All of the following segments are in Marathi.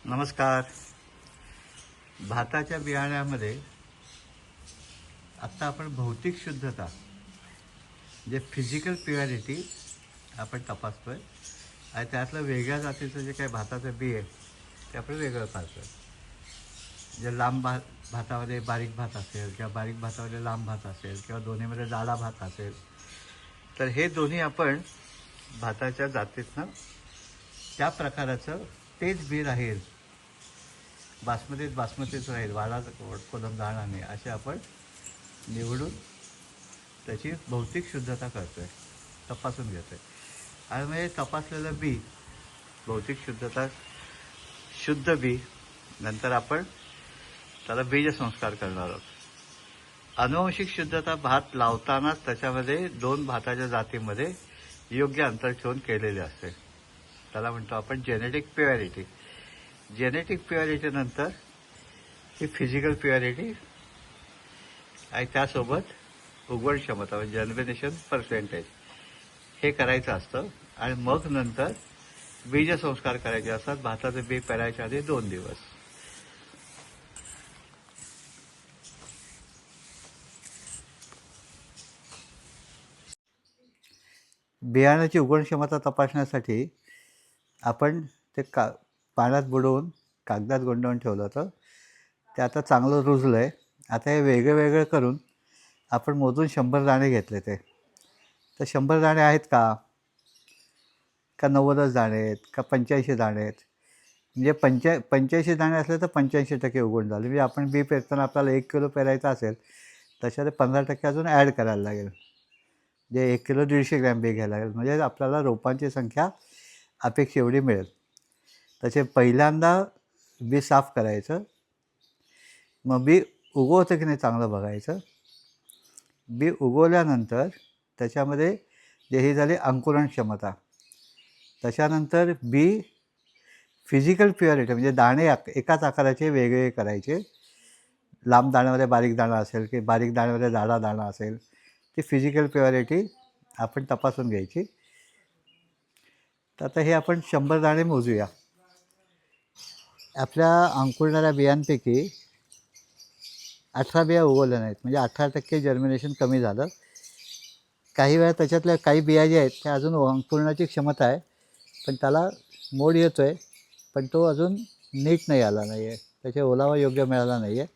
नमस्कार. भाताच्या बियाण्यामध्ये आत्ता आपण भौतिक शुद्धता जे फिजिकल प्युअरिटी आपण तपासतोय आणि त्यातलं वेगळ्या जातीचं जे काही भाताचं बी आहे ते आपण वेगळं काढतोय. जे लांब भातामध्ये बारीक भात असेल किंवा बारीक भातामध्ये लांब भात असेल किंवा दोन्हीमध्ये जाडा भात असेल, तर हे दोन्ही आपण भाताच्या जातीतनं त्या प्रकाराचं तेच बी राहील, बासमतीच राहील, वाडा कोलम जाणार नाही, असे आपण निवडून त्याची भौतिक शुद्धता करतोय, तपासून घेतोय. आणि म्हणजे तपासलेलं बी भौतिक शुद्धता शुद्ध बी नंतर आपण त्याला बीजसंस्कार करणार आहोत. अनुवांशिक शुद्धता भात लावतानाच त्याच्यामध्ये दोन भाताच्या जातीमध्ये योग्य अंतर ठेवून केलेले असते. त्याला म्हणतो आपण जेनेटिक प्युअरिटी. जेनेटिक प्युअरिटी नंतर ही फिजिकल प्युअरिटी आणि त्यासोबत उगवण क्षमता म्हणजे जर्मिनेशन पर्सेंटेज हे करायचं असतं. आणि मग नंतर बीजसंस्कार करायचे असतात. भाताचं बी पेरायच्या आधी 2 दिवस. बियाण्याची उगवण क्षमता तपासण्यासाठी आपण ते पाण्यात बुडवून कागदात गुंडवून ठेवलं होतं. ते आता चांगलं रुजलं आहे. आता हे वेगळं वेगळं करून आपण मोजून 100 दाणे घेतले. तर 100 दाणे आहेत का 90च दाणे आहेत का 85 दाणे आहेत? म्हणजे 85 दाणे असले तर 85% उगवण झाले. म्हणजे आपण बी पेरताना आपल्याला 1 किलो पेरायचं असेल तशात 15% अजून ॲड करायला लागेल. म्हणजे 1 किलो 150 ग्रॅम बी घ्यायला लागेल. म्हणजे आपल्याला रोपांची संख्या अपेक्षा एवढी मिळेल. तसे पहिल्यांदा बी साफ करायचं, मग बी उगवतं की नाही चांगलं बघायचं. बी उगवल्यानंतर त्याच्यामध्ये जे ही झाली अंकुरण क्षमता. त्याच्यानंतर बी फिजिकल प्युअरिटी म्हणजे दाणे एकाच आकाराचे वेगवेगळे करायचे. लांब दाण्यामध्ये बारीक दाणा असेल की बारीक दाण्यामध्ये जाडा दाणा असेल, ती फिजिकल प्युअरिटी आपण तपासून घ्यायची. तर आता हे आपण 100 दाणे मोजूया. आपल्या अंकुरणाऱ्या बियांपैकी 18 बिया उगवल्या नाहीत, म्हणजे 18% जर्मिनेशन कमी झालं. काही वेळा त्याच्यातल्या काही बिया ज्या आहेत त्या अजून अंकुरणाची क्षमता आहे, पण त्याला मोड येतो आहे, पण तो अजून नीट नाही आला नाही आहे, त्याचे ओलावा योग्य मिळाला नाही आहे.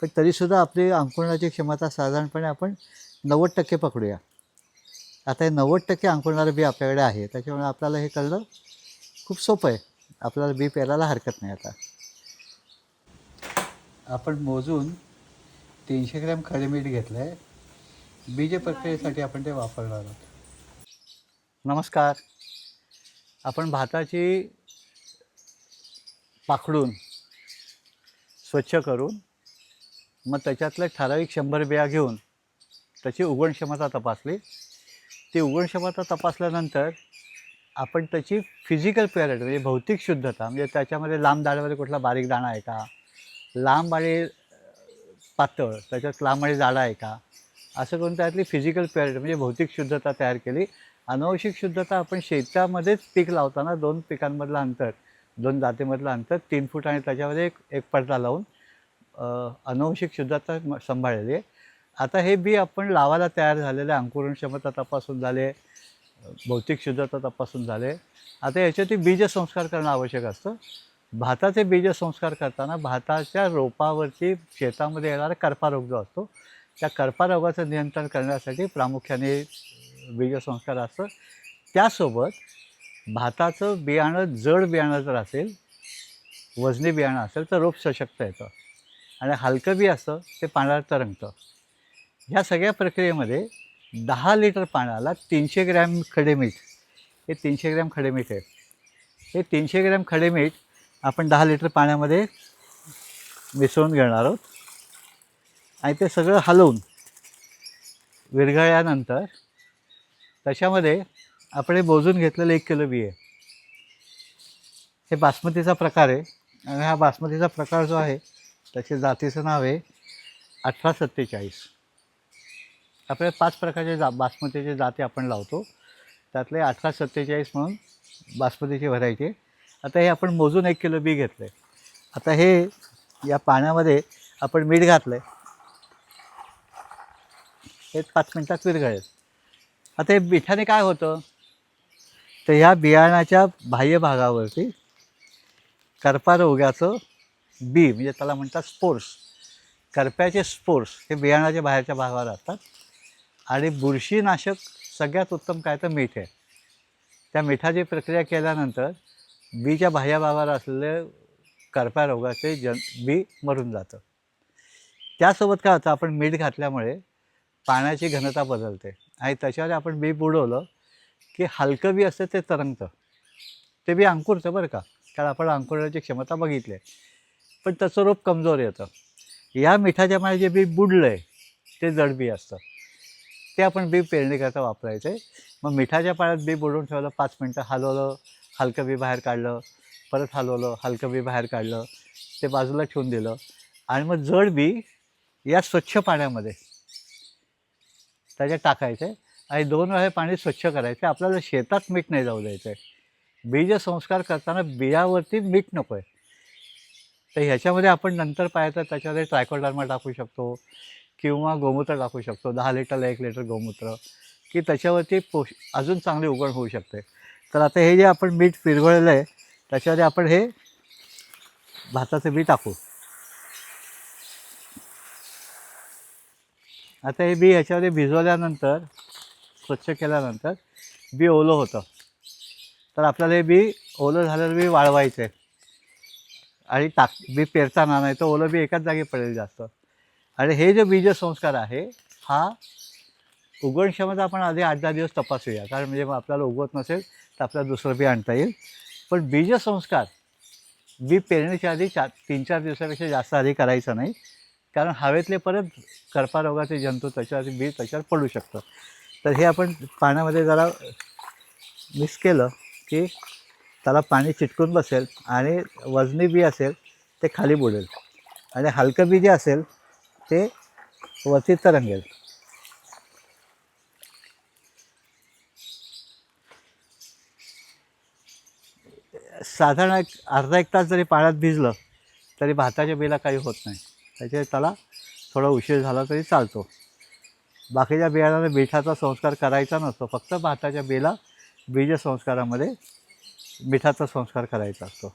पण तरीसुद्धा आपली अंकुरणाची क्षमता साधारणपणे आपण 90% पकडूया. आता हे 90% अंकुरणारं बी आपल्याकडे आहे, त्याच्यामुळे आपल्याला हे कळलं खूप सोपं आहे. आपल्याला बी पेरायला हरकत नाही. आता आपण मोजून 300 ग्रॅम खडे मीठ घेतलं आहे. बीज प्रक्रियेसाठी आपण ते वापरणार आहोत. नमस्कार. आपण भाताची पाखडून स्वच्छ करून मग त्याच्यातलं ठराविक 100 बिया घेऊन त्याची उगवण क्षमता तपासली. ती उगवण क्षमता तपासल्यानंतर आपण त्याची फिजिकल प्युअरिटी म्हणजे भौतिक शुद्धता, म्हणजे त्याच्यामध्ये लांब दाण्यामध्ये कुठला बारीक दाणा आहे का, लांब आणि पातळ त्याच्यात लांब आणि जाडा आहे का, असं करून त्यातली फिजिकल प्युअरिटी म्हणजे भौतिक शुद्धता तयार केली. अनुवांशिक शुद्धता आपण शेतामध्येच पीक लावताना 2 पिकांमधलं अंतर, 2 जातीमधलं अंतर 3 फूट आणि त्याच्यामध्ये एक पडदा लावून अनुवांशिक शुद्धता सांभाळलेली आहे. आता हे बी आपण लावायला तयार झालेले, अंकुरण क्षमता तपासून झाले, भौतिक शुद्धता तपासून झाले. आता याच्यावरती बीजसंस्कार करणं आवश्यक असतं. भाताचे बीजसंस्कार करताना भाताच्या रोपावरती शेतामध्ये येणारा करपा रोग जो असतो, त्या करपा रोगाचं नियंत्रण करण्यासाठी प्रामुख्याने बीजसंस्कार असतं. त्यासोबत भाताचं बियाणं जड बियाणं जर असेल, वजनी बियाणं असेल तर रोप सशक्त येतं, आणि हलकं बी असतं ते पांढरं तरंगतं. ह्या सगळ्या प्रक्रियेमध्ये 10 लिटर पाण्याला 300 ग्रॅम खडेमीठ, हे 300 ग्रॅम खडेमीठ आहे. हे 300 ग्रॅम खडेमीठ आपण 10 लिटर पाण्यामध्ये मिसळून घेणार आहोत. आणि ते सगळं हलवून विरघळल्यानंतर त्याच्यामध्ये आपण हे मोजून घेतलेलं 1 किलो बी आहे. हे बासमतीचा प्रकार आहे, आणि हा बासमतीचा प्रकार जो आहे त्याच्या जातीचं नाव आहे 1847. आपल्या 5 प्रकारचे बासमतीचे जाती आपण लावतो, त्यातले 1847 म्हणून बासमतीची व्हरायटी. आता हे आपण मोजून 1 किलो बी घेतलं आहे. आता हे या पाण्यामध्ये आपण मीठ घातलं आहे, हे 5 मिनटात विरघळेल. आता हे मिठाने काय होतं, तर ह्या बियाणाच्या बाह्य भागावरती कर्करोगाचं बी म्हणजे त्याला म्हणतात स्पोर्स, करप्याचे स्पोर्स हे बियाणाच्या बाहेरच्या भागावर असतात. आणि बुरशीनाशक सगळ्यात उत्तम काय तर मीठ आहे. त्या मिठाची प्रक्रिया केल्यानंतर बीच्या बाह्य भागावर असलेले कर्करोगाचे बी मरून जातं. त्यासोबत काय होतं, आपण मीठ घातल्यामुळे पाण्याची घनता बदलते आणि त्याच्यावर आपण बी बुडवलं की हलकं बी असतं ते तरंगतं. ते बी अंकुरतं बरं का, कारण आपण अंकुरण्याची क्षमता बघितली आहे, पण त्याचं रोप कमजोर येतं. या मिठाच्या पाण्यात जे बी बुडलं आहे ते जड बी असतं, ते आपण बी पेरणीकरता वापरायचं आहे. मग मिठाच्या पाण्यात बी बुडवून ठेवलं, 5 मिनटं हलवलं, हलकं बी बाहेर काढलं, परत हलवलं, हलकं बी बाहेर काढलं, ते बाजूला ठेवून दिलं आणि मग जड बी या स्वच्छ पाण्यामध्ये त्याच्यात टाकायचं आहे आणि 2 वेळा हे पाणी स्वच्छ करायचं आहे. आपल्याला शेतात मीठ नाही जाऊ द्यायचं आहे. बीजसंस्कार करताना बियावरती मीठ नको आहे. तर ह्याच्यामध्ये आपण नंतर पाहिजे तर त्याच्यामध्ये ट्रायकोडर्मा टाकू शकतो किंवा गोमूत्र टाकू शकतो. 10 लिटरला 1 लिटर गोमूत्र, की त्याच्यावरती अजून चांगली उगवण होऊ शकते. तर आता हे जे आपण मीठ विरघळलेलं आहे त्याच्यामध्ये आपण हे भाताचं बी टाकू. आता हे बी ह्याच्यामध्ये भिजवल्यानंतर, स्वच्छ केल्यानंतर बी ओलं होतं. तर आपल्याला हे बी ओलं झालेलं बी वाळवायचं आहे आणि बी पेरताना, नाही तर ओलं बी एकाच जागी पडेल जास्त. आणि हे जे बीजसंस्कार आहे हा उगवण क्षमता आपण आधी 8-10 दिवस तपासूया, कारण म्हणजे मग आपल्याला उगवत नसेल तर आपल्याला दुसरं बी आणता येईल. पण बीजसंस्कार बी पेरण्याच्या आधी 3-4 दिवसापेक्षा जास्त आधी करायचा नाही, कारण हवेतले परत कर्करोगाचे जंतू त्याच्यावरती बी त्याच्यावर पडू शकतं. तर हे आपण पाण्यामध्ये जरा मिक्स केलं की त्याला पाणी चिटकून बसेल आणि वजनी बी असेल ते खाली बुडेल आणि हलकं बी जे असेल ते वरती तरंगेल. साधारण अर्धा एक तास जरी पाण्यात भिजलं तरी भाताच्या बिला काही होत नाही. त्याला थोडा उशीर झाला तरी चालतो. बाकीच्या बियाणाने मिठाचा संस्कार करायचा नसतो, फक्त भाताच्या बिला बीजसंस्कारामध्ये मिठाचा संस्कार करायचा असतो.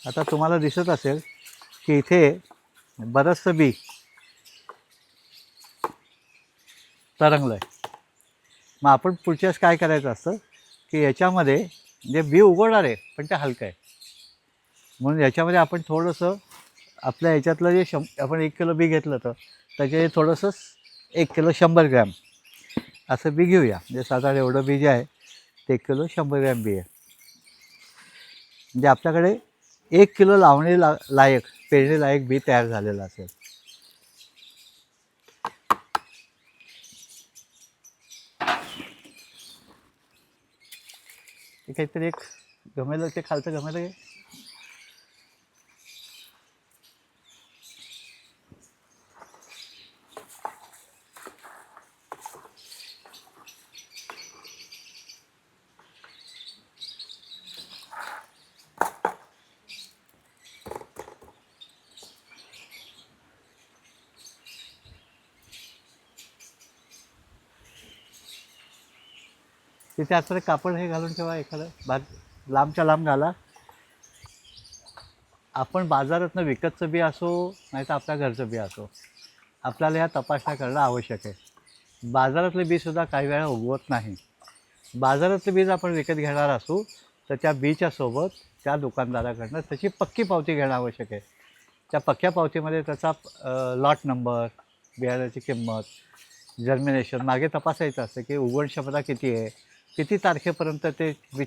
आता तुम्हाला दिसत असेल की इथे बरंचसं बी तरंगलं आहे. मग आपण पुढच्या वेळेस काय करायचं असतं की याच्यामध्ये जे बी उगवणार आहे पण ते हलकं आहे, म्हणून याच्यामध्ये आपण थोडंसं आपल्या ह्याच्यातलं जे आपण 1 किलो बी घेतलं तर त्याचे थोडंसं 1 किलो 100 ग्रॅम असं बी घेऊया. म्हणजे साधारण एवढं बी जे आहे ते 1 किलो 100 ग्रॅम बी आहे. म्हणजे आपल्याकडे 1 किलो लावणी लायक, पेरणी लायक बी तयार झालेलं असेल. ते काहीतरी एक गमेलं, ते खालचं गमेलं आहे. तिथे आता कापड हे घालून ठेवा, एखादं लांबच्या लांब घाला. आपण बाजारातनं विकतचं बी असो नाही तर आपल्या घरचं बी असो, आपल्याला ह्या तपासण्या करणं आवश्यक आहे. बाजारातले बीसुद्धा काही वेळा उगवत नाही. बाजारातलं बीज आपण विकत घेणार असू तर त्या बीच्या सोबत त्या दुकानदाराकडनं त्याची पक्की पावती घेणं आवश्यक आहे. त्या पक्क्या पावतीमध्ये त्याचा लॉट नंबर, बियाण्याची किंमत, जर्मिनेशन मागे तपासायचं असतं की उगवण क्षमता किती आहे, किती तारखेपर्यंत ते बी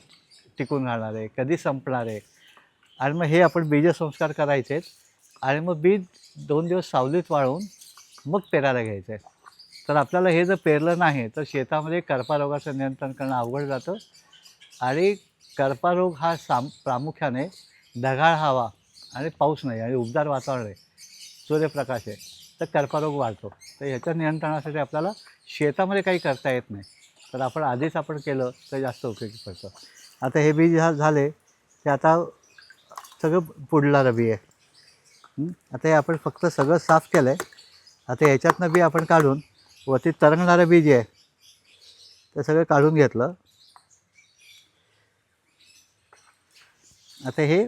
टिकून राहणार आहे, कधी संपणार आहे. आणि मग हे आपण बीजसंस्कार करायचे आणि मग बीज 2 दिवस सावलीत वाळवून मग पेरायला घ्यायचं आहे. तर आपल्याला हे जर पेरलं नाही तर शेतामध्ये कर्करोगाचं नियंत्रण करणं अवघड जातं. आणि कर्करोग हा प्रामुख्याने ढगाळ हवा आणि पाऊस नाही आणि उबदार वातावरण आहे, सूर्यप्रकाश आहे, तर कर्करोग वाढतो. तर ह्याच्या नियंत्रणासाठी आपल्याला शेतामध्ये काही करता येत नाही, तर आपण आधीच केलं तर जास्त उपयोगी पडतं. आता हे बी झाले ते आता सगळं पुढला बी आहे. आता हे आपण फक्त सगळं साफ केलं आहे. आता ह्याच्यातनं बी आपण काढून वरती तरंगणारं बी जे आहे ते सगळं काढून घेतलं. आता हे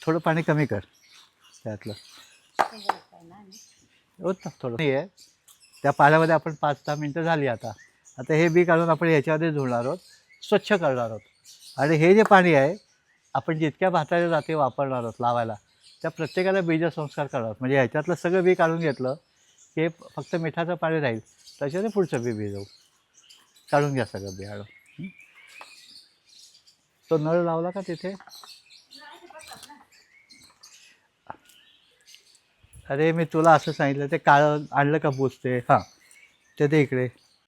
थोडं पाणी कमी कर त्यातलं, होत थोडं हे आहे त्या पाण्यामध्ये आपण 5-10 मिनटं झाली. आता आता हे बी काढून आपण ह्याच्यामध्ये धुणार आहोत, स्वच्छ करणार आहोत. आणि हे जे पाणी आहे आपण जितक्या भाताच्या जाती वापरणार आहोत लावायला, त्या प्रत्येकाला बीजसंस्कार करणार आहोत. म्हणजे ह्याच्यातलं सगळं बी काढून घेतलं की हे फक्त मिठाचं पाणी राहील, त्याच्याने पुढचं बी भिजवू. काढून घ्या सगळं बियाणं. तो नळ लावला का तिथे? अरे मी तुला असं सांगितलं ते काळं आणलं का बुजते. हां ते दे इकडे.